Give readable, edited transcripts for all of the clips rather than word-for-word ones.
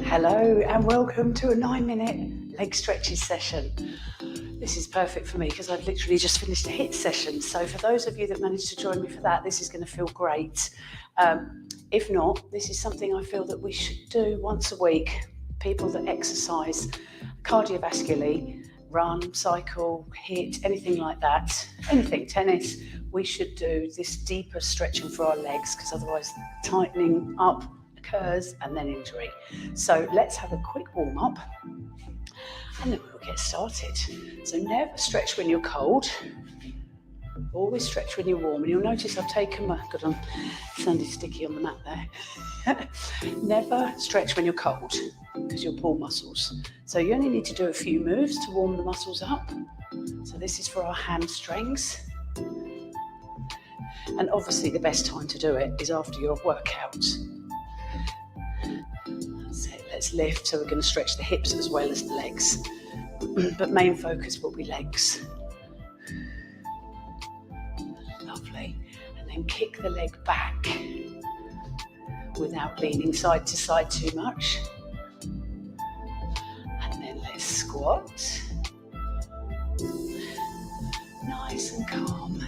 Hello and welcome to a 9-minute leg stretches session. This is perfect for me because I've literally just finished a HIIT session. So for those of you that managed to join me for that, this is going to feel great. If not, this is something I feel that we should do once a week. People that exercise cardiovascularly, run, cycle, HIIT, anything like that, anything, tennis, we should do this deeper stretching for our legs because otherwise tightening up occurs and then injury. So let's have a quick warm up and then we'll get started. So never stretch when you're cold, always stretch when you're warm. And you'll notice I've taken my, God, I'm sounding sticky on the mat there. Never stretch when you're cold because you'll pull muscles. So you only need to do a few moves to warm the muscles up. So this is for our hamstrings. And obviously the best time to do it is after your workout. Let's lift, so we're going to stretch the hips as well as the legs, but main focus will be legs. Lovely. And then kick the leg back without leaning side to side too much. And then let's squat. Nice and calm.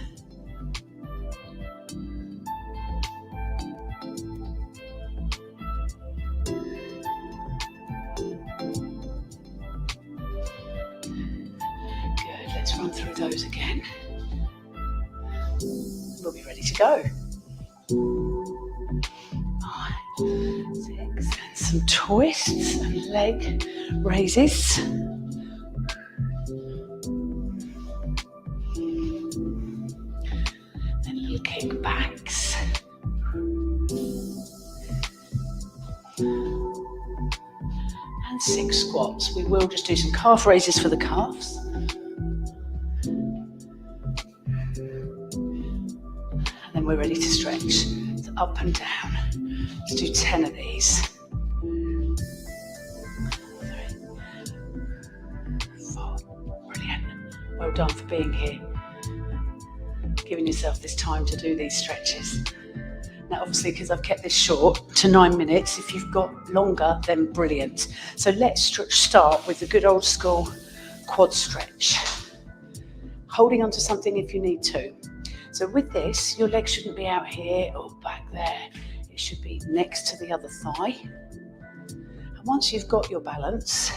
Let's run through those again. We'll be ready to go. 5, 6, and some twists and leg raises. Then little kickbacks. And 6 squats. We will just do some calf raises for the calves. Then we're ready to stretch. So up and down. Let's do 10 of these. 3, 4. Brilliant. Well done for being here. Giving yourself this time to do these stretches. Now obviously because I've kept this short to 9 minutes, if you've got longer then brilliant. So let's start with the good old school quad stretch. Holding onto something if you need to. So with this, your leg shouldn't be out here or back there. It should be next to the other thigh. And once you've got your balance,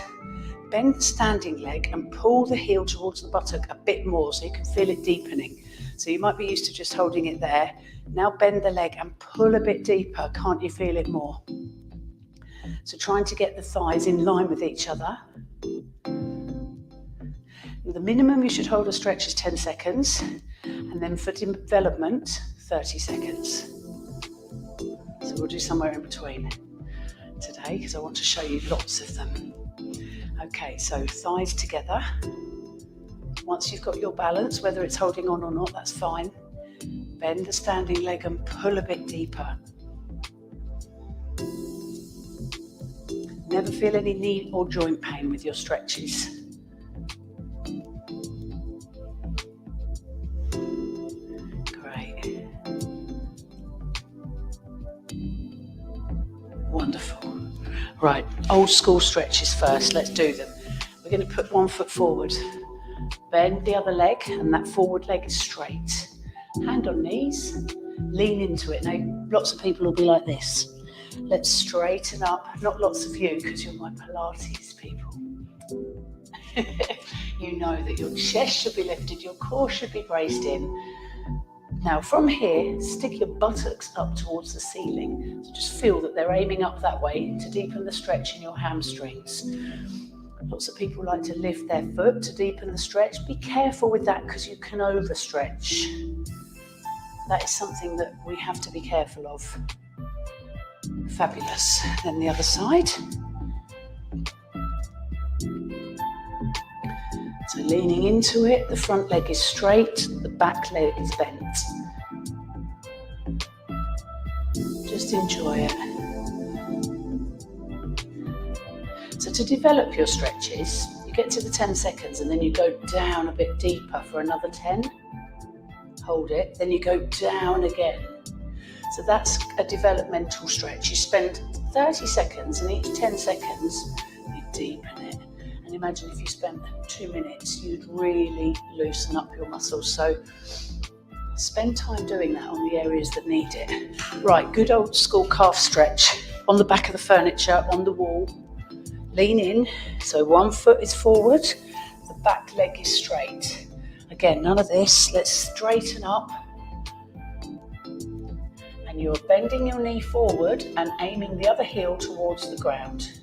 bend the standing leg and pull the heel towards the buttock a bit more so you can feel it deepening. So you might be used to just holding it there. Now bend the leg and pull a bit deeper. Can't you feel it more? So trying to get the thighs in line with each other. The minimum you should hold a stretch is 10 seconds. And then for development, 30 seconds. So we'll do somewhere in between today because I want to show you lots of them. Okay, so thighs together. Once you've got your balance, whether it's holding on or not, that's fine. Bend the standing leg and pull a bit deeper. Never feel any knee or joint pain with your stretches. Wonderful. Right, old school stretches first. Let's do them. We're going to put one foot forward. Bend the other leg and that forward leg is straight. Hand on knees. Lean into it. Now, lots of people will be like this. Let's straighten up. Not lots of you because you're my Pilates people. You know that your chest should be lifted, your core should be braced in. Now from here, stick your buttocks up towards the ceiling. So just feel that they're aiming up that way to deepen the stretch in your hamstrings. Lots of people like to lift their foot to deepen the stretch. Be careful with that because you can overstretch. That is something that we have to be careful of. Fabulous. Then the other side. So leaning into it, the front leg is straight, the back leg is bent. Just enjoy it. So to develop your stretches, you get to the 10 seconds and then you go down a bit deeper for another 10. Hold it, then you go down again. So that's a developmental stretch. You spend 30 seconds, and each 10 seconds you deepen it. And imagine if you spent 2 minutes, you'd really loosen up your muscles. So spend time doing that on the areas that need it. Right, good old school calf stretch on the back of the furniture, on the wall. Lean in, so one foot is forward, the back leg is straight. Again, none of this, let's straighten up. And you're bending your knee forward and aiming the other heel towards the ground.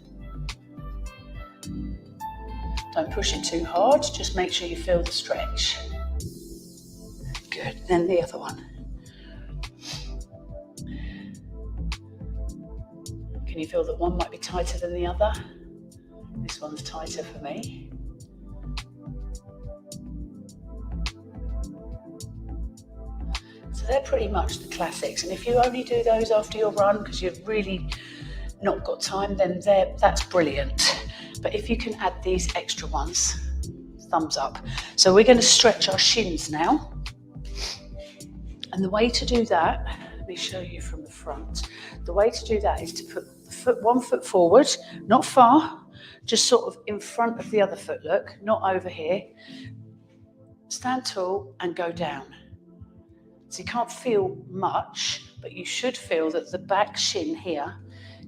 Don't push it too hard, just make sure you feel the stretch. Good, then the other one. Can you feel that one might be tighter than the other? This one's tighter for me. So they're pretty much the classics. And if you only do those after your run because you've really not got time, then that's brilliant. But if you can add these extra ones, thumbs up. So we're going to stretch our shins now. And the way to do that, let me show you from the front. The way to do that is to put one foot forward, not far, just sort of in front of the other foot, look, not over here. Stand tall and go down. So you can't feel much, but you should feel that the back shin here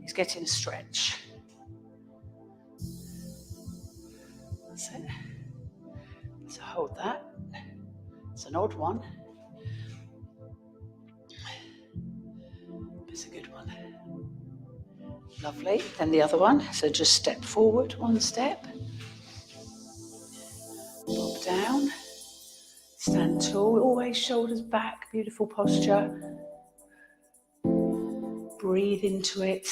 is getting a stretch. That's it. So hold that. It's an odd one. It's a good one. Lovely. Then the other one. So just step forward, one step. Bob down. Stand tall. Always shoulders back. Beautiful posture. Breathe into it.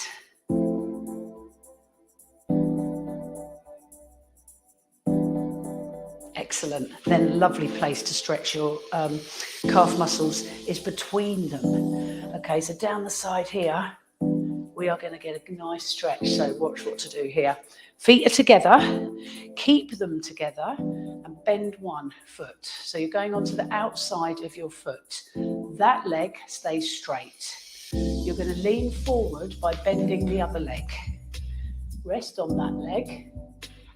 Excellent. Then lovely place to stretch your calf muscles is between them. Okay, so down the side here, we are going to get a nice stretch. So watch what to do here. Feet are together. Keep them together and bend one foot. So you're going onto the outside of your foot. That leg stays straight. You're going to lean forward by bending the other leg. Rest on that leg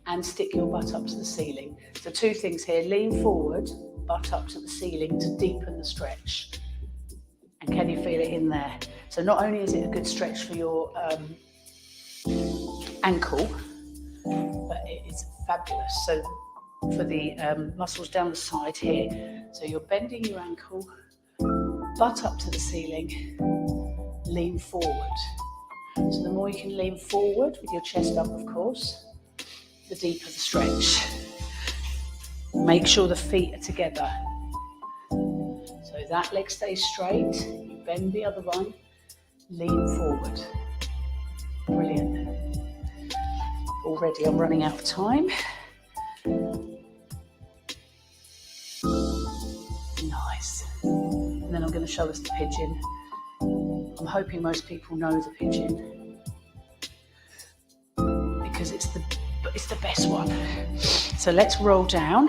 and stick your butt up to the ceiling. So two things here, lean forward, butt up to the ceiling to deepen the stretch. And can you feel it in there? So not only is it a good stretch for your ankle, but it is fabulous. So for the muscles down the side here, so you're bending your ankle, butt up to the ceiling, lean forward. So the more you can lean forward with your chest up, of course, the deeper the stretch. Make sure the feet are together. So that leg stays straight, you bend the other one, lean forward. Brilliant. Already I'm running out of time. Nice. And then I'm going to show us the pigeon. I'm hoping most people know the pigeon because it's the best one. So let's roll down.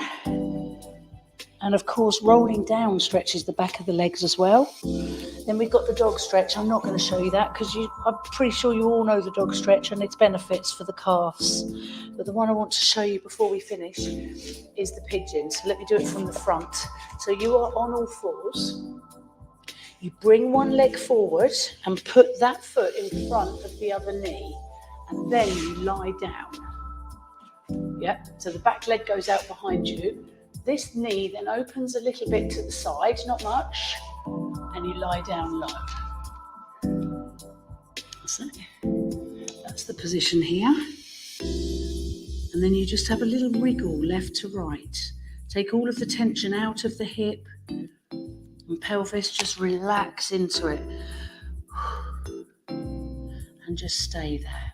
And of course, rolling down stretches the back of the legs as well. Then we've got the dog stretch. I'm not going to show you that because I'm pretty sure you all know the dog stretch and its benefits for the calves. But the one I want to show you before we finish is the pigeon. So let me do it from the front. So you are on all fours. You bring one leg forward and put that foot in front of the other knee. And then you lie down. Yeah, so the back leg goes out behind you. This knee then opens a little bit to the side, not much, and you lie down low. That's it. That's the position here. And then you just have a little wriggle left to right. Take all of the tension out of the hip and pelvis, just relax into it. And just stay there.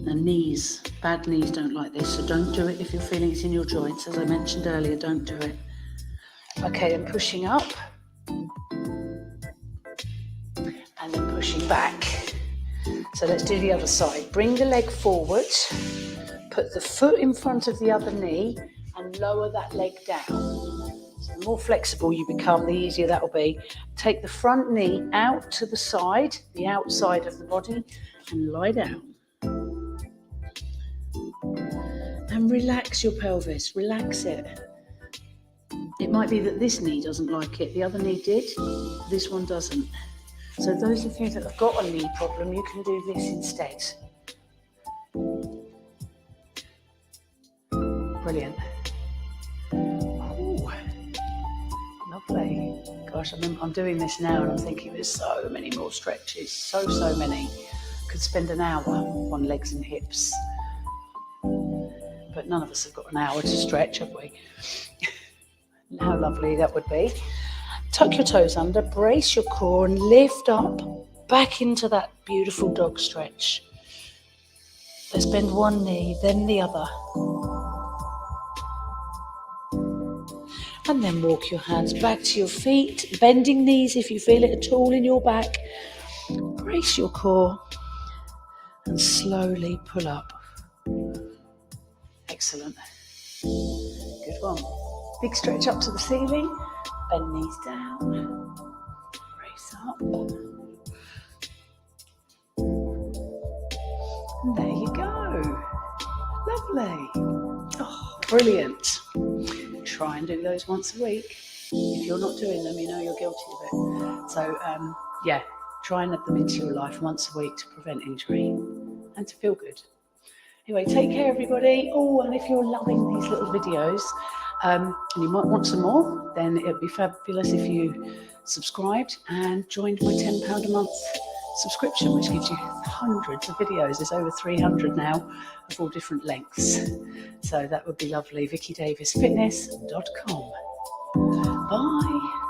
The knees, bad knees don't like this, so don't do it if you're feeling it in your joints. As I mentioned earlier, don't do it. Okay, then pushing up and then pushing back. So let's do the other side. Bring the leg forward, put the foot in front of the other knee and lower that leg down. So the more flexible you become, the easier that will be. Take the front knee out to the side, the outside of the body, and lie down. And relax your pelvis, relax it. It might be that this knee doesn't like it, the other knee did, this one doesn't. So those of you that have got a knee problem, you can do this instead. Brilliant. Ooh, lovely. Gosh, I'm doing this now and I'm thinking there's so many more stretches, so many. Could spend an hour on legs and hips. But none of us have got an hour to stretch, have we? How lovely that would be. Tuck your toes under, brace your core and lift up back into that beautiful dog stretch. Let's bend one knee, then the other. And then walk your hands back to your feet, bending knees if you feel it at all in your back. Brace your core and slowly pull up. Excellent. Good one. Big stretch up to the ceiling. Bend knees down. Brace up. And there you go. Lovely. Oh, brilliant. Try and do those once a week. If you're not doing them, you know you're guilty of it. So, yeah, try and add them into your life once a week to prevent injury and to feel good. Anyway, take care, everybody. Oh, and if you're loving these little videos and you might want some more, then it would be fabulous if you subscribed and joined my £10 a month subscription, which gives you hundreds of videos. There's over 300 now of all different lengths. So that would be lovely. VickyDavisFitness.com. Bye.